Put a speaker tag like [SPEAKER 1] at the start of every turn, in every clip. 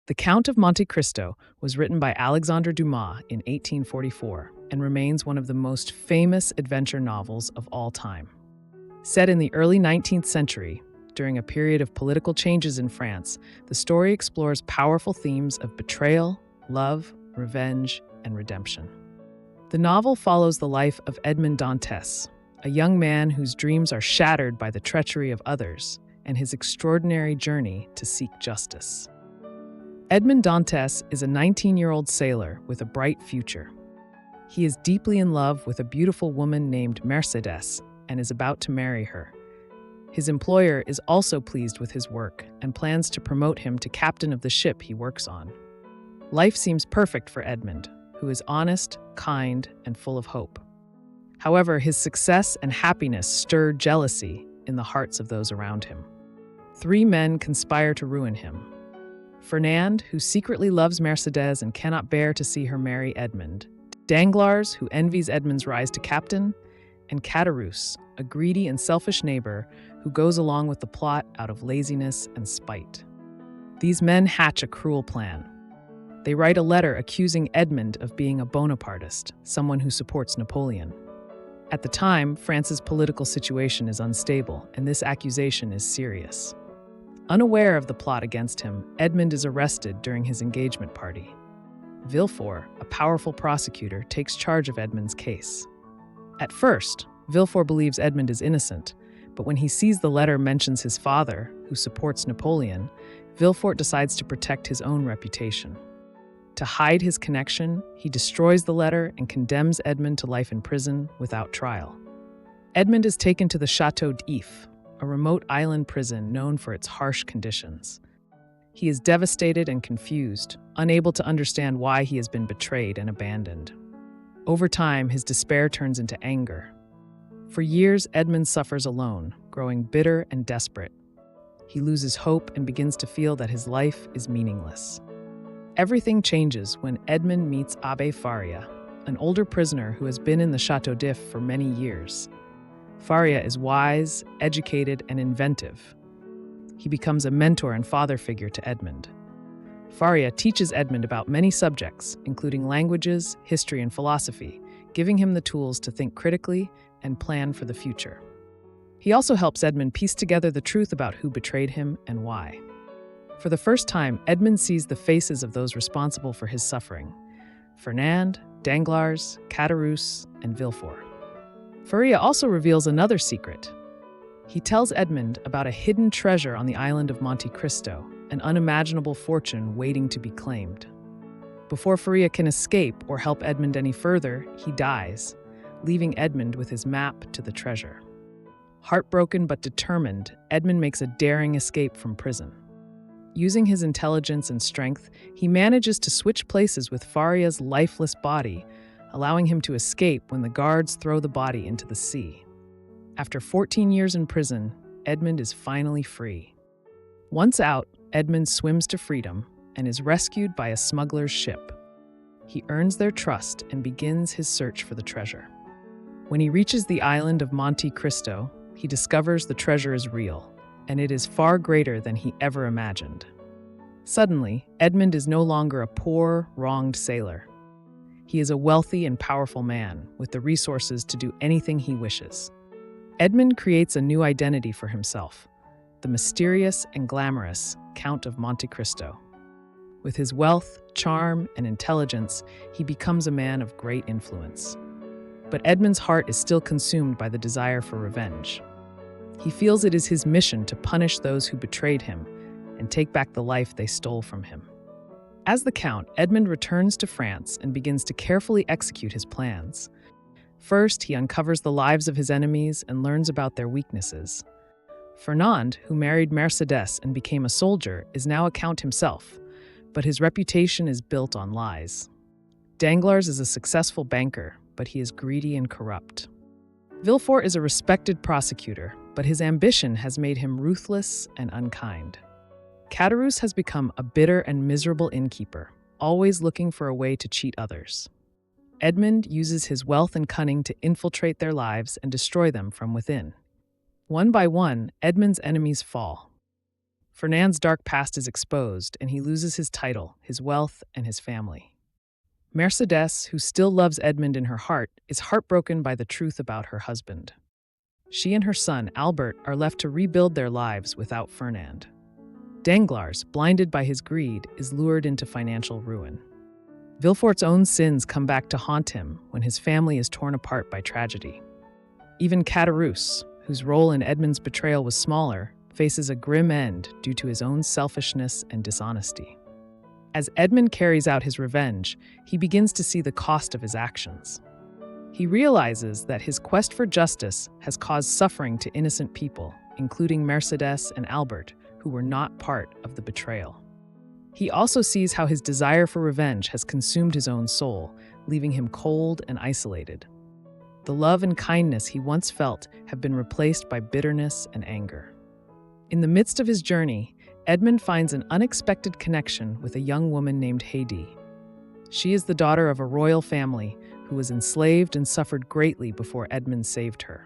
[SPEAKER 1] The Count of Monte Cristo was written by Alexandre Dumas in 1844 and remains one of the most famous adventure novels of all time. Set in the early 19th century, during a period of political changes in France, the story explores powerful themes of betrayal, love, revenge, and redemption. The novel follows the life of Edmond Dantes, a young man whose dreams are shattered by the treachery of others, and his extraordinary journey to seek justice. Edmond Dantes is a 19-year-old sailor with a bright future. He is deeply in love with a beautiful woman named Mercedes and is about to marry her. His employer is also pleased with his work and plans to promote him to captain of the ship he works on. Life seems perfect for Edmond, who is honest, kind, and full of hope. However, his success and happiness stir jealousy in the hearts of those around him. Three men conspire to ruin him. Fernand, who secretly loves Mercedes and cannot bear to see her marry Edmond. Danglars, who envies Edmond's rise to captain. And Caderousse, a greedy and selfish neighbor who goes along with the plot out of laziness and spite. These men hatch a cruel plan. They write a letter accusing Edmond of being a Bonapartist, someone who supports Napoleon. At the time, France's political situation is unstable, and this accusation is serious. Unaware of the plot against him, Edmond is arrested during his engagement party. Villefort, a powerful prosecutor, takes charge of Edmond's case. At first, Villefort believes Edmond is innocent, but when he sees the letter mentions his father, who supports Napoleon, Villefort decides to protect his own reputation. To hide his connection, he destroys the letter and condemns Edmond to life in prison without trial. Edmond is taken to the Château d'If, a remote island prison known for its harsh conditions. He is devastated and confused, unable to understand why he has been betrayed and abandoned. Over time, his despair turns into anger. For years, Edmond suffers alone, growing bitter and desperate. He loses hope and begins to feel that his life is meaningless. Everything changes when Edmond meets Abbé Faria, an older prisoner who has been in the Château d'If for many years. Faria is wise, educated, and inventive. He becomes a mentor and father figure to Edmond. Faria teaches Edmond about many subjects, including languages, history, and philosophy, giving him the tools to think critically and plan for the future. He also helps Edmond piece together the truth about who betrayed him and why. For the first time, Edmond sees the faces of those responsible for his suffering: Fernand, Danglars, Caderousse, and Villefort. Faria also reveals another secret. He tells Edmond about a hidden treasure on the island of Monte Cristo, an unimaginable fortune waiting to be claimed. Before Faria can escape or help Edmond any further, he dies, leaving Edmond with his map to the treasure. Heartbroken but determined, Edmond makes a daring escape from prison. Using his intelligence and strength, he manages to switch places with Faria's lifeless body, allowing him to escape when the guards throw the body into the sea. After 14 years in prison, Edmond is finally free. Once out, Edmond swims to freedom and is rescued by a smuggler's ship. He earns their trust and begins his search for the treasure. When he reaches the island of Monte Cristo, he discovers the treasure is real, and it is far greater than he ever imagined. Suddenly, Edmond is no longer a poor, wronged sailor. He is a wealthy and powerful man with the resources to do anything he wishes. Edmond creates a new identity for himself: the mysterious and glamorous Count of Monte Cristo. With his wealth, charm, and intelligence, he becomes a man of great influence. But Edmond's heart is still consumed by the desire for revenge. He feels it is his mission to punish those who betrayed him and take back the life they stole from him. As the Count, Edmond returns to France and begins to carefully execute his plans. First, he uncovers the lives of his enemies and learns about their weaknesses. Fernand, who married Mercedes and became a soldier, is now a count himself, but his reputation is built on lies. Danglars is a successful banker, but he is greedy and corrupt. Villefort is a respected prosecutor, but his ambition has made him ruthless and unkind. Caderousse has become a bitter and miserable innkeeper, always looking for a way to cheat others. Edmond uses his wealth and cunning to infiltrate their lives and destroy them from within. One by one, Edmond's enemies fall. Fernand's dark past is exposed, and he loses his title, his wealth, and his family. Mercedes, who still loves Edmond in her heart, is heartbroken by the truth about her husband. She and her son, Albert, are left to rebuild their lives without Fernand. Danglars, blinded by his greed, is lured into financial ruin. Villefort's own sins come back to haunt him when his family is torn apart by tragedy. Even Caderousse, whose role in Edmond's betrayal was smaller, faces a grim end due to his own selfishness and dishonesty. As Edmond carries out his revenge, he begins to see the cost of his actions. He realizes that his quest for justice has caused suffering to innocent people, including Mercedes and Albert, who were not part of the betrayal. He also sees how his desire for revenge has consumed his own soul, leaving him cold and isolated. The love and kindness he once felt have been replaced by bitterness and anger. In the midst of his journey, Edmond finds an unexpected connection with a young woman named Haydée. She is the daughter of a royal family who was enslaved and suffered greatly before Edmond saved her.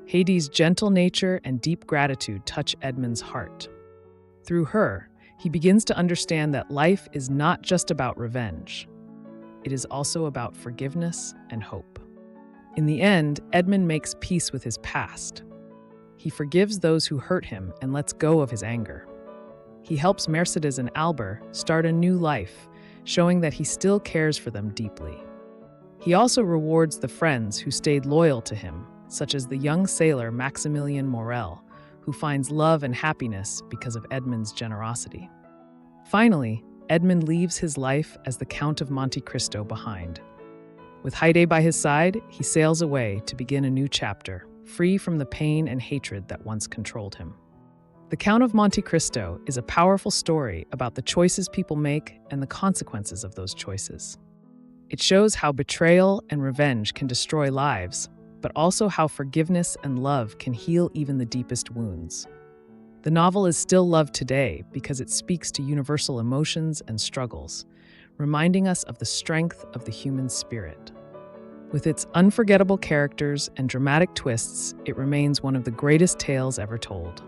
[SPEAKER 1] Haydée's gentle nature and deep gratitude touch Edmond's heart. Through her, he begins to understand that life is not just about revenge. It is also about forgiveness and hope. In the end, Edmond makes peace with his past. He forgives those who hurt him and lets go of his anger. He helps Mercedes and Albert start a new life, showing that he still cares for them deeply. He also rewards the friends who stayed loyal to him, such as the young sailor Maximilien Morel, who finds love and happiness because of Edmond's generosity. Finally, Edmond leaves his life as the Count of Monte Cristo behind. With Haydée by his side, he sails away to begin a new chapter, free from the pain and hatred that once controlled him. The Count of Monte Cristo is a powerful story about the choices people make and the consequences of those choices. It shows how betrayal and revenge can destroy lives, but also how forgiveness and love can heal even the deepest wounds. The novel is still loved today because it speaks to universal emotions and struggles, reminding us of the strength of the human spirit. With its unforgettable characters and dramatic twists, it remains one of the greatest tales ever told.